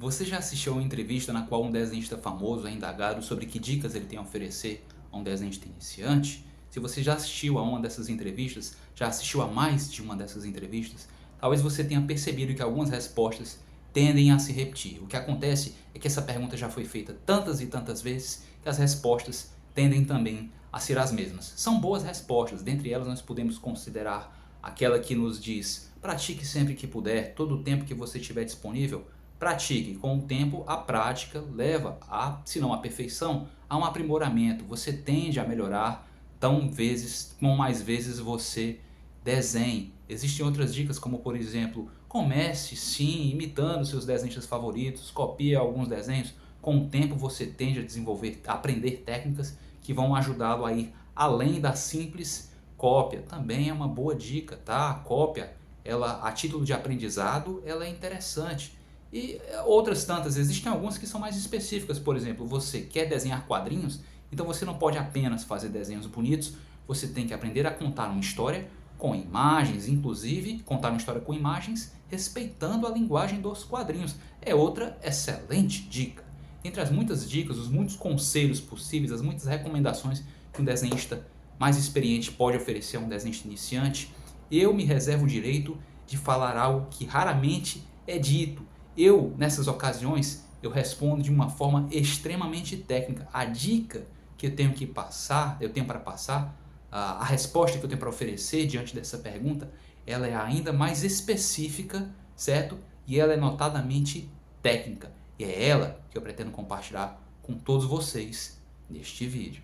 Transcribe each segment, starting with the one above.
Você já assistiu a uma entrevista na qual um desenhista famoso é indagado sobre que dicas ele tem a oferecer a um desenhista iniciante? Se você já assistiu a uma dessas entrevistas, já assistiu a mais de uma dessas entrevistas, talvez você tenha percebido que algumas respostas tendem a se repetir. O que acontece é que essa pergunta já foi feita tantas e tantas vezes que as respostas tendem também a ser as mesmas. São boas respostas, dentre elas nós podemos considerar aquela que nos diz: pratique sempre que puder, todo o tempo que você tiver disponível. Pratique. Com o tempo, a prática leva a, se não a perfeição, a um aprimoramento. Você tende a melhorar com mais vezes você desenhe. Existem outras dicas, como por exemplo, comece sim imitando seus desenhistas favoritos, copie alguns desenhos. Com o tempo você tende a desenvolver, a aprender técnicas que vão ajudá-lo a ir além da simples cópia. Também é uma boa dica, tá? A cópia, ela, a título de aprendizado, ela é interessante. E outras tantas, existem algumas que são mais específicas. Por exemplo, você quer desenhar quadrinhos, então você não pode apenas fazer desenhos bonitos, você tem que aprender a contar uma história com imagens, inclusive contar uma história com imagens, respeitando a linguagem dos quadrinhos. É outra excelente dica. Entre as muitas dicas, os muitos conselhos possíveis, as muitas recomendações que um desenhista mais experiente pode oferecer a um desenhista iniciante, eu me reservo o direito de falar algo que raramente é dito. Nessas ocasiões, eu respondo de uma forma extremamente técnica. A dica que eu tenho para passar, a resposta que eu tenho para oferecer diante dessa pergunta, ela é ainda mais específica, certo? E ela é notadamente técnica. E é ela que eu pretendo compartilhar com todos vocês neste vídeo.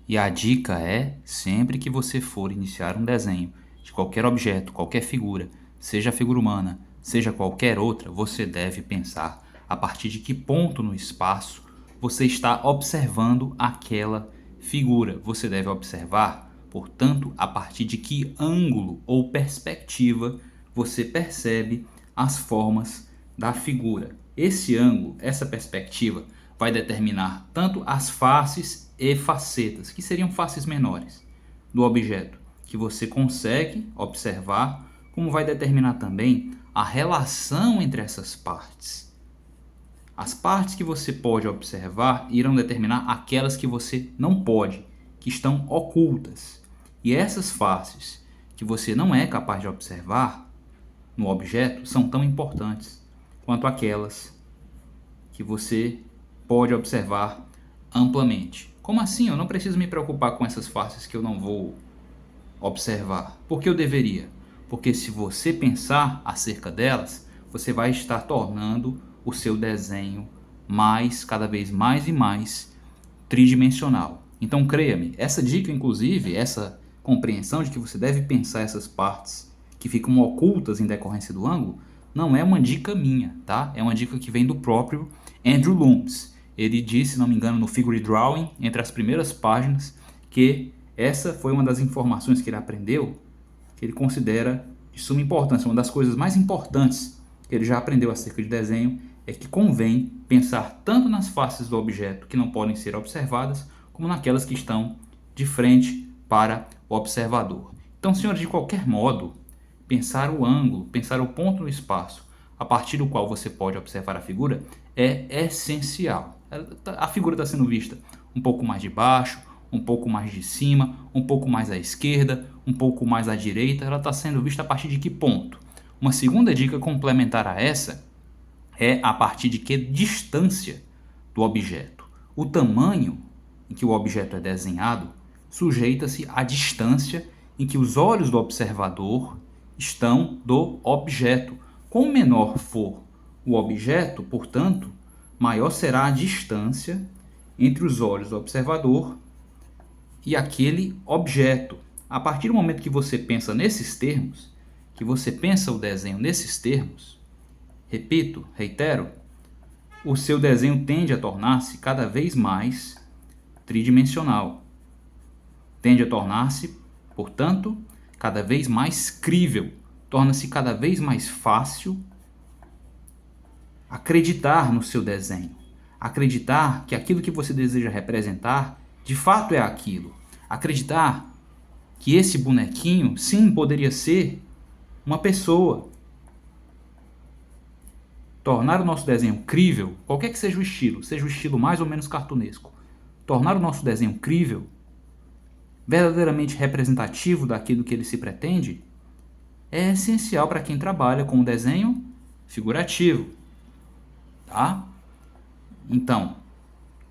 E a dica é, sempre que você for iniciar um desenho de qualquer objeto, qualquer figura, seja a figura humana, seja qualquer outra, você deve pensar a partir de que ponto no espaço você está observando aquela figura. Você deve observar, portanto, a partir de que ângulo ou perspectiva você percebe as formas da figura. Esse ângulo, essa perspectiva, vai determinar tanto as faces e facetas, que seriam faces menores, do objeto, que você consegue observar, como vai determinar também a relação entre essas partes. As partes que você pode observar irão determinar aquelas que você não pode, que estão ocultas. E essas faces que você não é capaz de observar no objeto são tão importantes quanto aquelas que você pode observar amplamente. Como assim? Eu não preciso me preocupar com essas faces que eu não vou observar. Por que eu deveria? Porque se você pensar acerca delas, você vai estar tornando o seu desenho cada vez mais e mais tridimensional. Então creia-me, essa dica, inclusive, essa compreensão de que você deve pensar essas partes que ficam ocultas em decorrência do ângulo, não é uma dica minha, tá? É uma dica que vem do próprio Andrew Loomis. Ele disse, se não me engano, no Figure Drawing, entre as primeiras páginas, que essa foi uma das informações que ele aprendeu, que ele considera de suma importância. Uma das coisas mais importantes que ele já aprendeu acerca de desenho é que convém pensar tanto nas faces do objeto que não podem ser observadas, como naquelas que estão de frente para o observador. Então, senhores, de qualquer modo, pensar o ângulo, pensar o ponto no espaço a partir do qual você pode observar a figura é essencial. A figura está sendo vista um pouco mais de baixo, um pouco mais de cima, um pouco mais à esquerda, um pouco mais à direita. Ela está sendo vista a partir de que ponto? Uma segunda dica complementar a essa é a partir de que distância do objeto. O tamanho em que o objeto é desenhado sujeita-se à distância em que os olhos do observador estão do objeto. Quanto menor for o objeto, portanto, maior será a distância entre os olhos do observador e aquele objeto. A partir do momento que você pensa nesses termos, que você pensa o desenho nesses termos, repito, reitero, o seu desenho tende a tornar-se cada vez mais tridimensional. Tende a tornar-se, portanto, cada vez mais crível. Torna-se cada vez mais fácil acreditar no seu desenho. Acreditar que aquilo que você deseja representar, de fato é aquilo. Acreditar que esse bonequinho, sim, poderia ser uma pessoa. tornar o nosso desenho crível, qualquer que seja o estilo mais ou menos cartunesco, tornar o nosso desenho crível, verdadeiramente representativo daquilo que ele se pretende, é essencial para quem trabalha com o desenho figurativo, tá? Então,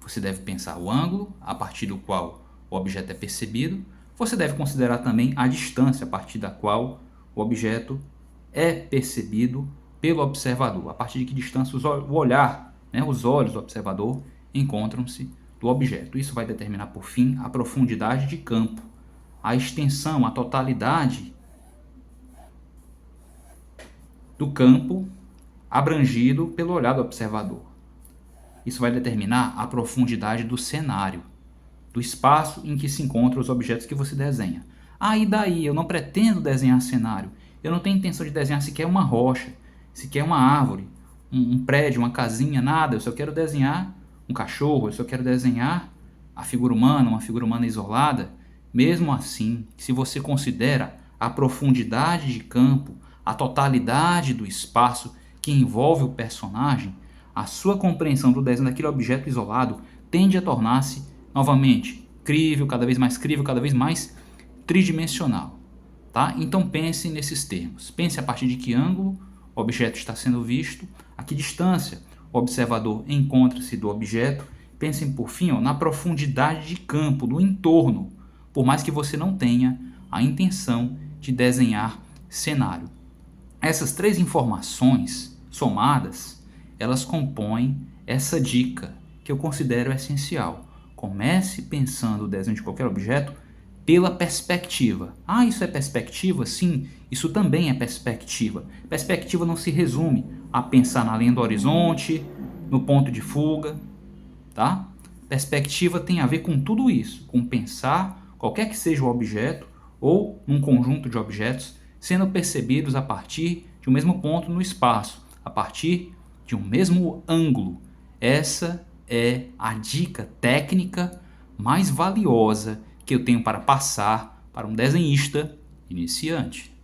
você deve pensar o ângulo a partir do qual o objeto é percebido. Você deve considerar também a distância a partir da qual o objeto é percebido pelo observador. A partir de que distância o olhar, os olhos do observador encontram-se do objeto. Isso vai determinar, por fim, a profundidade de campo, a extensão, a totalidade do campo abrangido pelo olhar do observador. Isso vai determinar a profundidade do cenário, do espaço em que se encontram os objetos que você desenha. E daí? Eu não pretendo desenhar cenário. Eu não tenho intenção de desenhar sequer uma rocha, sequer uma árvore, um prédio, uma casinha, nada. Eu só quero desenhar um cachorro, eu só quero desenhar a figura humana, uma figura humana isolada. Mesmo assim, se você considera a profundidade de campo, a totalidade do espaço que envolve o personagem, a sua compreensão do desenho daquele objeto isolado tende a tornar-se, novamente, crível, cada vez mais tridimensional. Tá? Então pense nesses termos. Pense a partir de que ângulo o objeto está sendo visto, a que distância o observador encontra-se do objeto. Pensem, por fim, na profundidade de campo, do entorno, por mais que você não tenha a intenção de desenhar cenário. Essas três informações somadas, elas compõem essa dica que eu considero essencial. Comece pensando o desenho de qualquer objeto pela perspectiva. Isso é perspectiva? Sim, isso também é perspectiva. Perspectiva não se resume a pensar na linha do horizonte, no ponto de fuga, tá? Perspectiva tem a ver com tudo isso, com pensar qualquer que seja o objeto ou um conjunto de objetos sendo percebidos a partir de um mesmo ponto no espaço, a partir de um mesmo ângulo. Essa é a dica técnica mais valiosa que eu tenho para passar para um desenhista iniciante.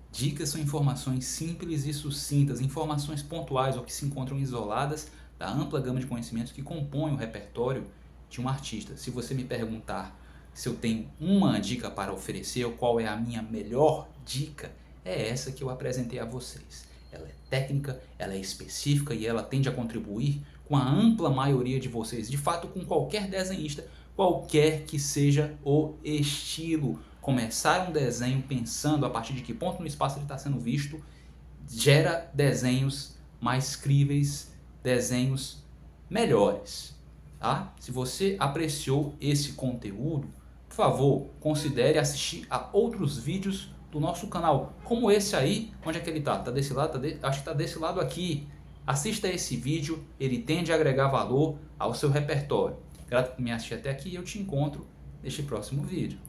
Dicas são informações simples e sucintas, informações pontuais ou que se encontram isoladas da ampla gama de conhecimentos que compõem o repertório de um artista. Se você me perguntar se eu tenho uma dica para oferecer ou qual é a minha melhor dica, é essa que eu apresentei a vocês. Ela é técnica, ela é específica e ela tende a contribuir com a ampla maioria de vocês, de fato com qualquer desenhista, qualquer que seja o estilo. Começar um desenho pensando a partir de que ponto no espaço ele está sendo visto, gera desenhos mais críveis, desenhos melhores. Tá? Se você apreciou esse conteúdo, por favor, considere assistir a outros vídeos do nosso canal, como esse aí. Onde é que ele está? Está desse lado? Acho que está desse lado aqui. Assista esse vídeo, ele tende a agregar valor ao seu repertório. Grato por me assistir até aqui e eu te encontro neste próximo vídeo.